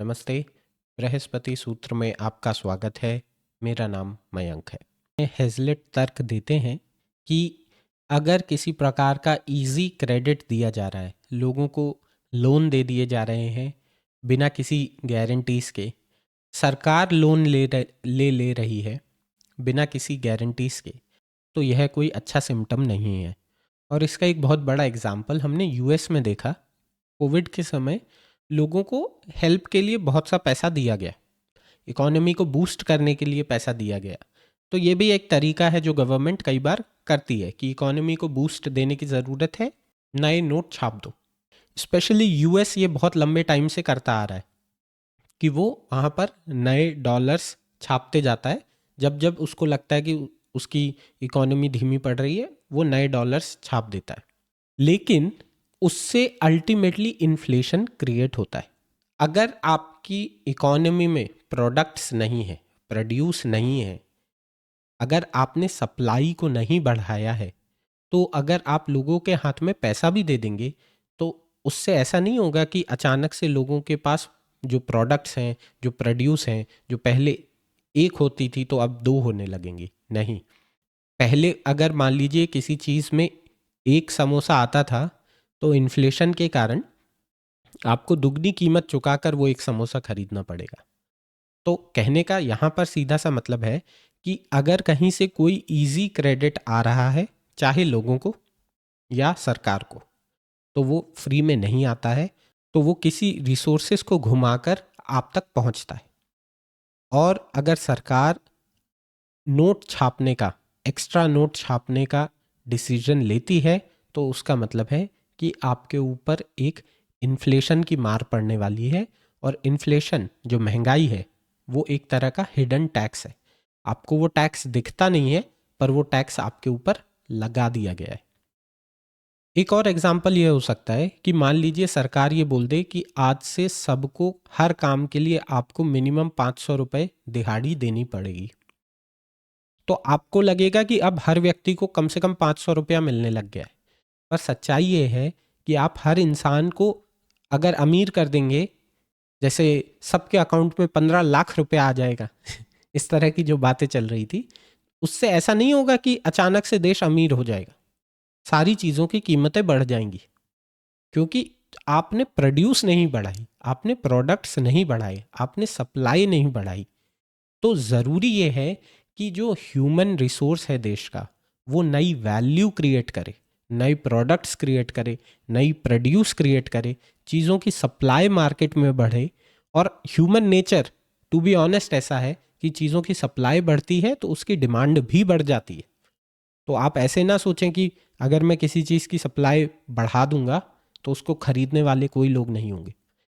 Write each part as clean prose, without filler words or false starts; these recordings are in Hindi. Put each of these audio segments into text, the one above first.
नमस्ते। बृहस्पति सूत्र में आपका स्वागत है। मेरा नाम मयंक है। हेजलेट तर्क देते हैं कि अगर किसी प्रकार का इजी क्रेडिट दिया जा रहा है, लोगों को लोन दे दिए जा रहे हैं बिना किसी गारंटीज के, सरकार लोन ले रही है बिना किसी गारंटीज के, तो यह कोई अच्छा सिम्टम नहीं है। और इसका एक बहुत बड़ा एग्जाम्पल हमने यूएस में देखा। कोविड के समय लोगों को हेल्प के लिए बहुत सा पैसा दिया गया, इकोनॉमी को बूस्ट करने के लिए पैसा दिया गया। तो ये भी एक तरीका है जो गवर्नमेंट कई बार करती है कि इकोनॉमी को बूस्ट देने की ज़रूरत है, नए नोट छाप दो। स्पेशली यूएस ये बहुत लंबे टाइम से करता आ रहा है कि वो वहाँ पर नए डॉलर्स छापते जाता है। जब जब उसको लगता है कि उसकी इकोनॉमी धीमी पड़ रही है, वो नए डॉलर्स छाप देता है। लेकिन उससे अल्टीमेटली इन्फ्लेशन क्रिएट होता है। अगर आपकी इकोनॉमी में प्रोडक्ट्स नहीं है, प्रोड्यूस नहीं है, अगर आपने सप्लाई को नहीं बढ़ाया है, तो अगर आप लोगों के हाथ में पैसा भी दे देंगे तो उससे ऐसा नहीं होगा कि अचानक से लोगों के पास जो प्रोडक्ट्स हैं, जो प्रोड्यूस हैं, जो पहले एक होती थी तो अब दो होने लगेंगी। नहीं, पहले अगर मान लीजिए किसी चीज़ में एक समोसा आता था, तो इन्फ्लेशन के कारण आपको दुगनी कीमत चुकाकर वो एक समोसा खरीदना पड़ेगा। तो कहने का यहाँ पर सीधा सा मतलब है कि अगर कहीं से कोई इजी क्रेडिट आ रहा है, चाहे लोगों को या सरकार को, तो वो फ्री में नहीं आता है, तो वो किसी रिसोर्सेस को घुमाकर आप तक पहुंचता है। और अगर सरकार नोट छापने का, एक्स्ट्रा नोट छापने का डिसीजन लेती है, तो उसका मतलब है कि आपके ऊपर एक इन्फ्लेशन की मार पड़ने वाली है। और इन्फ्लेशन, जो महंगाई है, वो एक तरह का हिडन टैक्स है। आपको वो टैक्स दिखता नहीं है, पर वो टैक्स आपके ऊपर लगा दिया गया है। एक और एग्जाम्पल ये हो सकता है कि मान लीजिए सरकार ये बोल दे कि आज से सबको हर काम के लिए आपको मिनिमम 500 रुपये दिहाड़ी देनी पड़ेगी। तो आपको लगेगा कि अब हर व्यक्ति को कम से कम 500 रुपया मिलने लग गया है। पर सच्चाई ये है कि आप हर इंसान को अगर अमीर कर देंगे, जैसे सबके अकाउंट में 15 लाख रुपया आ जाएगा इस तरह की जो बातें चल रही थी, उससे ऐसा नहीं होगा कि अचानक से देश अमीर हो जाएगा। सारी चीज़ों की कीमतें बढ़ जाएंगी, क्योंकि आपने प्रोड्यूस नहीं बढ़ाई, आपने प्रोडक्ट्स नहीं बढ़ाए, आपने सप्लाई नहीं बढ़ाई। तो ज़रूरी ये है कि जो ह्यूमन रिसोर्स है देश का, वो नई वैल्यू क्रिएट करे, नए प्रोडक्ट्स क्रिएट करे, नई प्रोड्यूस क्रिएट करे, चीज़ों की सप्लाई मार्केट में बढ़े। और human nature, to be honest, ऐसा है कि चीज़ों की सप्लाई बढ़ती है तो उसकी डिमांड भी बढ़ जाती है। तो आप ऐसे ना सोचें कि अगर मैं किसी चीज़ की सप्लाई बढ़ा दूंगा तो उसको खरीदने वाले कोई लोग नहीं होंगे।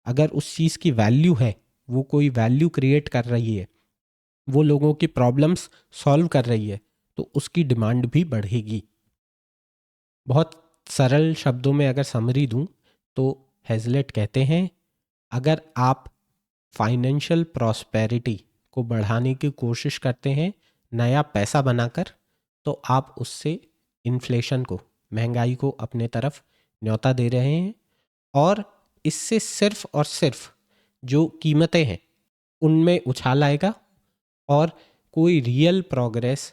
अगर उस चीज़ की वैल्यू है, वो कोई वैल्यू क्रिएट कर रही है, वो लोगों की प्रॉब्लम्स सॉल्व कर रही है, तो उसकी डिमांड भी बढ़ेगी। बहुत सरल शब्दों में अगर समरी दूं तो हेजलेट कहते हैं, अगर आप फाइनेंशियल प्रॉस्पेरिटी को बढ़ाने की कोशिश करते हैं नया पैसा बनाकर, तो आप उससे इन्फ्लेशन को, महंगाई को अपने तरफ न्योता दे रहे हैं। और इससे सिर्फ और सिर्फ जो कीमतें हैं उनमें उछाल आएगा और कोई रियल प्रोग्रेस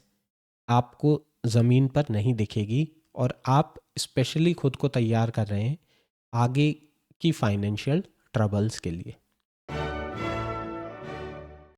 आपको ज़मीन पर नहीं दिखेगी। और आप स्पेशली खुद को तैयार कर रहे हैं आगे की फाइनेंशियल ट्रबल्स के लिए।